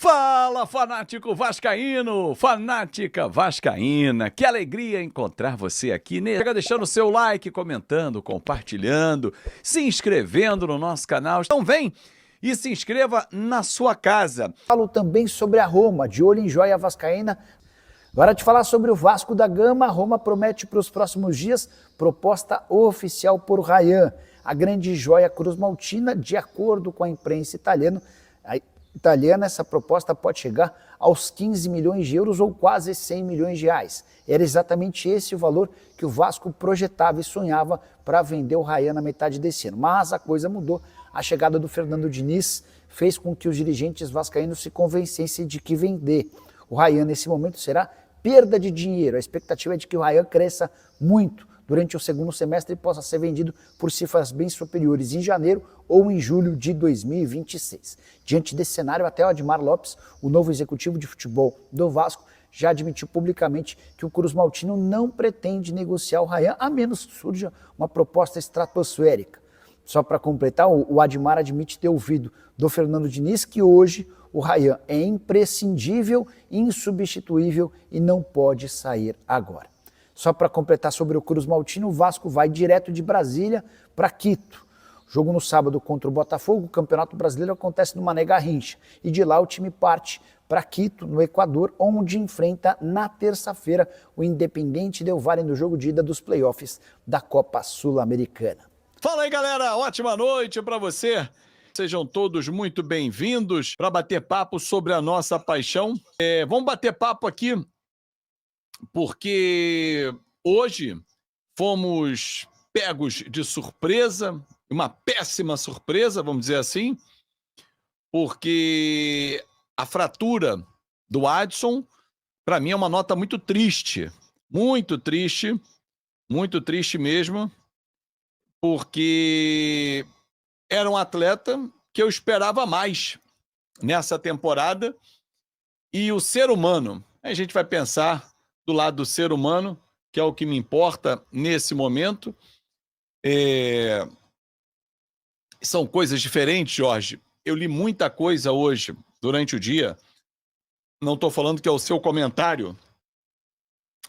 Fala, fanático vascaíno, fanática vascaína, que alegria encontrar você aqui. Chega deixando o seu like, comentando, compartilhando, se inscrevendo no nosso canal. Então vem e se inscreva na sua casa. Falo também sobre a Roma, de olho em joia vascaína. Agora de falar sobre o Vasco da Gama, a Roma promete para os próximos dias proposta oficial por Ryan. A grande joia cruz-maltina, de acordo com a imprensa italiana, essa proposta pode chegar aos 15 milhões de euros ou quase 100 milhões de reais. Era exatamente esse o valor que o Vasco projetava e sonhava para vender o Ryan na metade desse ano. Mas a coisa mudou. A chegada do Fernando Diniz fez com que os dirigentes vascaínos se convencessem de que vender o Ryan nesse momento será perda de dinheiro. A expectativa é de que o Ryan cresça muito durante o segundo semestre e possa ser vendido por cifras bem superiores em janeiro ou em julho de 2026. Diante desse cenário, até o Admar Lopes, o novo executivo de futebol do Vasco, já admitiu publicamente que o Cruz Maltino não pretende negociar o Ryan, a menos que surja uma proposta estratosférica. Só para completar, o Admar admite ter ouvido do Fernando Diniz que hoje o Ryan é imprescindível, insubstituível e não pode sair agora. Só para completar sobre o Cruz Maltino, o Vasco vai direto de Brasília para Quito. Jogo no sábado contra o Botafogo, o Campeonato Brasileiro acontece no Mané Garrincha. E de lá o time parte para Quito, no Equador, onde enfrenta na terça-feira o Independiente Del Valle no jogo de ida dos playoffs da Copa Sul-Americana. Fala aí, galera, ótima noite para você. Sejam todos muito bem-vindos para bater papo sobre a nossa paixão. Vamos bater papo aqui porque hoje fomos pegos de surpresa, uma péssima surpresa, vamos dizer assim, porque a fratura do Adson, para mim, é uma nota muito triste mesmo, porque era um atleta que eu esperava mais nessa temporada e o ser humano, a gente vai pensar do lado do ser humano, que é o que me importa nesse momento. São coisas diferentes, Jorge. Eu li muita coisa hoje, durante o dia. Não estou falando que é o seu comentário,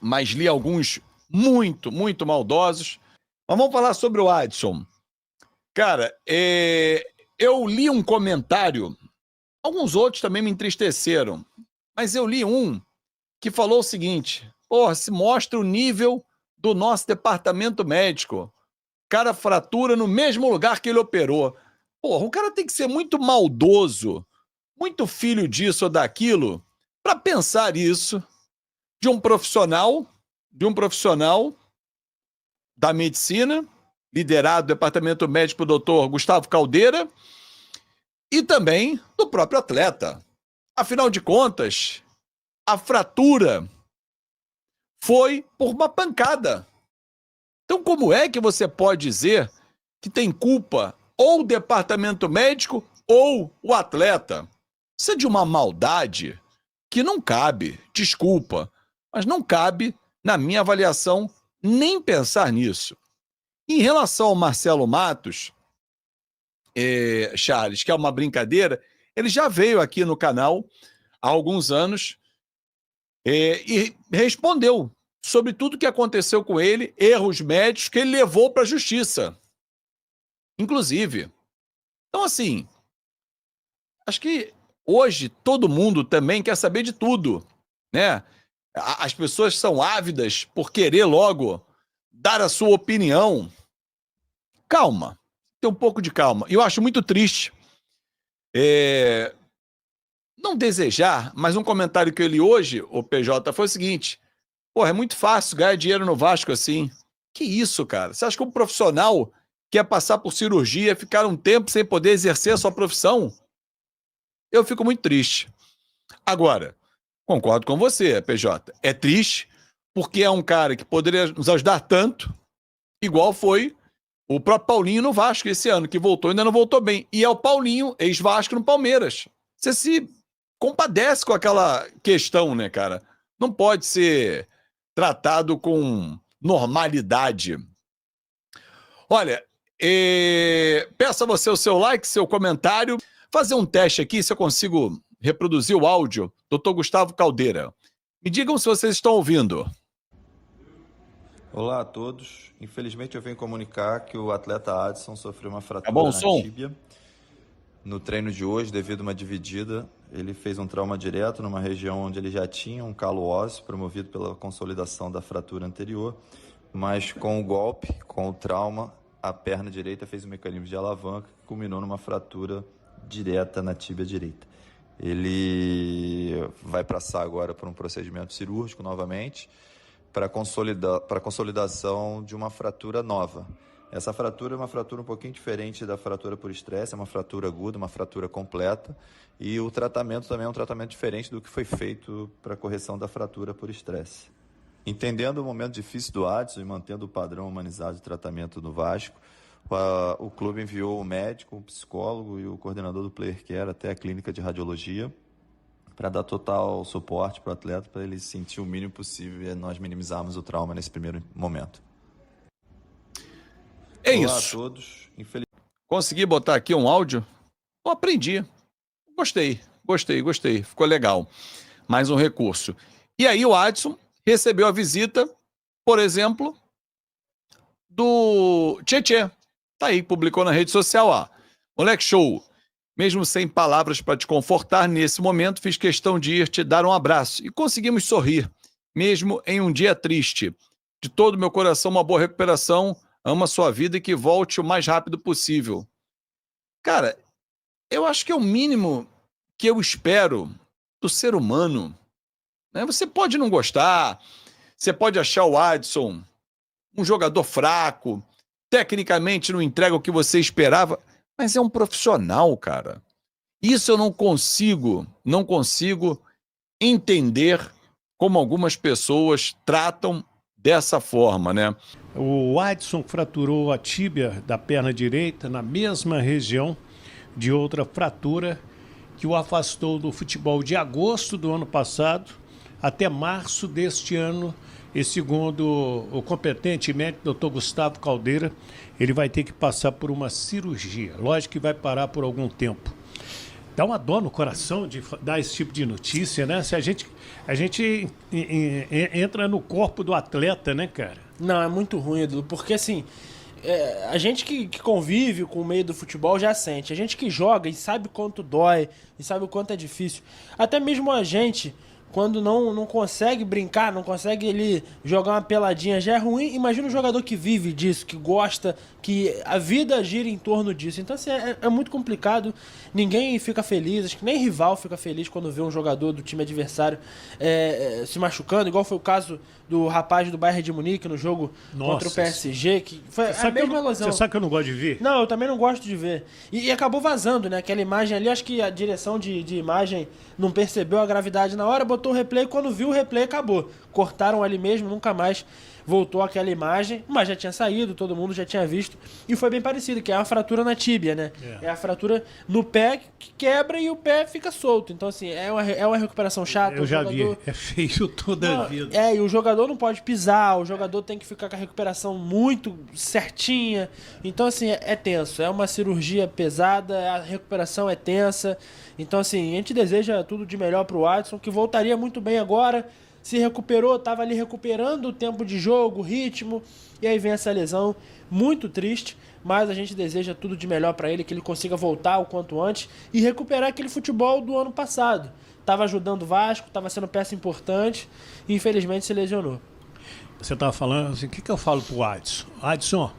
mas li alguns muito maldosos. Mas vamos falar sobre o Adson. Cara, eu li um comentário, alguns outros também me entristeceram, mas eu li um que falou o seguinte: se mostra o nível do nosso departamento médico. Cara, fratura no mesmo lugar que ele operou. O cara tem que ser muito maldoso, muito filho disso ou daquilo, para pensar isso de um profissional da medicina, liderado do departamento médico do Dr. Gustavo Caldeira, e também do próprio atleta. Afinal de contas, a fratura foi por uma pancada. Então, como é que você pode dizer que tem culpa ou o departamento médico ou o atleta? Isso é de uma maldade que não cabe, desculpa, mas não cabe, na minha avaliação, nem pensar nisso. Em relação ao Marcelo Matos, Charles, que é uma brincadeira, ele já veio aqui no canal há alguns anos e respondeu sobre tudo que aconteceu com ele, erros médicos que ele levou para a justiça, inclusive. Então, assim, acho que hoje todo mundo também quer saber de tudo, né? As pessoas são ávidas por querer logo dar a sua opinião. Calma, tem um pouco de calma. Eu acho muito triste não desejar, mas um comentário que eu li hoje, o PJ, foi o seguinte: é muito fácil ganhar dinheiro no Vasco assim. Que isso, cara? Você acha que um profissional quer passar por cirurgia, ficar um tempo sem poder exercer a sua profissão? Eu fico muito triste. Agora, concordo com você, PJ. É triste porque é um cara que poderia nos ajudar tanto, igual foi o próprio Paulinho no Vasco esse ano, que voltou e ainda não voltou bem. E é o Paulinho, ex-Vasco, no Palmeiras. Você se compadece com aquela questão, né, cara? Não pode ser tratado com normalidade. Olha, peço a você o seu like, seu comentário, fazer um teste aqui, se eu consigo reproduzir o áudio. Dr. Gustavo Caldeira. Me digam se vocês estão ouvindo. Olá a todos. Infelizmente eu venho comunicar que o atleta Adson sofreu uma fratura bom o na som? tíbia. No treino de hoje, devido a uma dividida, ele fez um trauma direto numa região onde ele já tinha um calo ósseo promovido pela consolidação da fratura anterior, mas com o golpe, com o trauma, a perna direita fez um mecanismo de alavanca que culminou numa fratura direta na tíbia direita. Ele vai passar agora por um procedimento cirúrgico novamente para consolidação de uma fratura nova. Essa fratura é uma fratura um pouquinho diferente da fratura por estresse, é uma fratura aguda, uma fratura completa, e o tratamento também é um tratamento diferente do que foi feito para a correção da fratura por estresse. Entendendo o momento difícil do Adson e mantendo o padrão humanizado de tratamento no Vasco, o clube enviou o médico, o psicólogo e o coordenador do Player Care até a clínica de radiologia para dar total suporte para o atleta, para ele sentir o mínimo possível e nós minimizarmos o trauma nesse primeiro momento. É Olá isso. a todos. Consegui botar aqui um áudio? Eu aprendi. Gostei. Ficou legal. Mais um recurso. E aí o Adson recebeu a visita, por exemplo, do Tietê. Tá aí, publicou na rede social, ó. Moleque show. Mesmo sem palavras para te confortar, nesse momento fiz questão de ir te dar um abraço. E conseguimos sorrir, mesmo em um dia triste. De todo meu coração, uma boa recuperação. Ama a sua vida e que volte o mais rápido possível. Cara, eu acho que é o mínimo que eu espero do ser humano. Né? Você pode não gostar, você pode achar o Adson um jogador fraco, tecnicamente não entrega o que você esperava, mas é um profissional, cara. Isso eu não consigo entender como algumas pessoas tratam dessa forma, né? O Adson fraturou a tíbia da perna direita na mesma região de outra fratura que o afastou do futebol de agosto do ano passado até março deste ano. E segundo o competente médico Dr. Gustavo Caldeira, ele vai ter que passar por uma cirurgia. Lógico que vai parar por algum tempo. Dá uma dor no coração de dar esse tipo de notícia, né? Se a gente entra no corpo do atleta, né, cara? Não, é muito ruim, Edu, porque assim, a gente que convive com o meio do futebol já sente. A gente que joga e sabe quanto dói, e sabe o quanto é difícil. Até mesmo a gente, quando não consegue brincar, não consegue ali jogar uma peladinha, já é ruim. Imagina um jogador que vive disso, que gosta, que a vida gira em torno disso. Então, assim, é muito complicado. Ninguém fica feliz, acho que nem rival fica feliz quando vê um jogador do time adversário se machucando, igual foi o caso do rapaz do Bayern de Munique no jogo contra o PSG, que foi a mesma lesão. Você sabe que eu não gosto de ver? Não, eu também não gosto de ver. E acabou vazando, né? Aquela imagem ali, acho que a direção de imagem não percebeu a gravidade na hora, botou o replay, quando viu o replay acabou. Cortaram ali mesmo, nunca mais voltou aquela imagem, mas já tinha saído, todo mundo já tinha visto, e foi bem parecido, que é uma fratura na tíbia, né? É a fratura no pé que quebra e o pé fica solto. Então, assim, é uma recuperação chata. Eu já vi, é feio toda a vida. E o jogador não pode pisar, o jogador tem que ficar com a recuperação muito certinha. Então, assim, é tenso, é uma cirurgia pesada, a recuperação é tensa. Então, assim, a gente deseja tudo de melhor pro Adson, que voltaria muito bem agora, se recuperou, estava ali recuperando o tempo de jogo, o ritmo, e aí vem essa lesão, muito triste, mas a gente deseja tudo de melhor para ele, que ele consiga voltar o quanto antes e recuperar aquele futebol do ano passado. Estava ajudando o Vasco, estava sendo peça importante e infelizmente se lesionou. Você estava falando assim, o que eu falo pro Adson? Adson,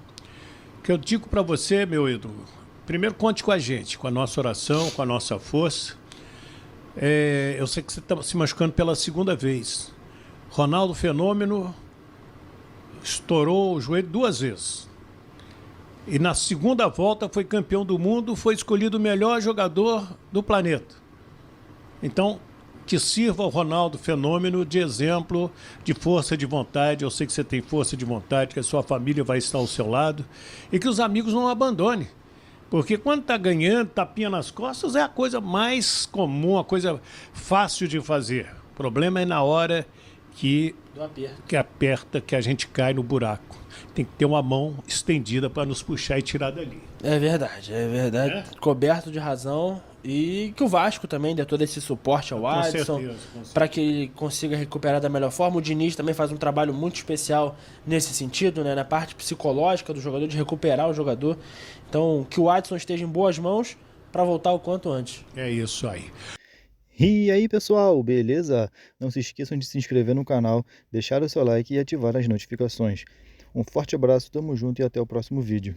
o que eu digo para você, meu ídolo, primeiro conte com a gente, com a nossa oração, com a nossa força. Eu sei que você está se machucando pela segunda vez. Ronaldo Fenômeno estourou o joelho 2 vezes. E na segunda volta foi campeão do mundo, foi escolhido o melhor jogador do planeta. Então, que sirva o Ronaldo Fenômeno de exemplo, de força de vontade. Eu sei que você tem força de vontade, que a sua família vai estar ao seu lado e que os amigos não abandonem. Porque quando tá ganhando, tapinha nas costas, é a coisa mais comum, a coisa fácil de fazer. O problema é na hora que aperta, que a gente cai no buraco. tem que ter uma mão estendida para nos puxar e tirar dali. É verdade. Coberto de razão. E que o Vasco também dê todo esse suporte ao Adson, para que ele consiga recuperar da melhor forma. O Diniz também faz um trabalho muito especial nesse sentido, né, na parte psicológica do jogador, de recuperar o jogador. Então, que o Adson esteja em boas mãos para voltar o quanto antes. É isso aí. E aí pessoal, beleza? Não se esqueçam de se inscrever no canal, deixar o seu like e ativar as notificações. Um forte abraço, tamo junto e até o próximo vídeo.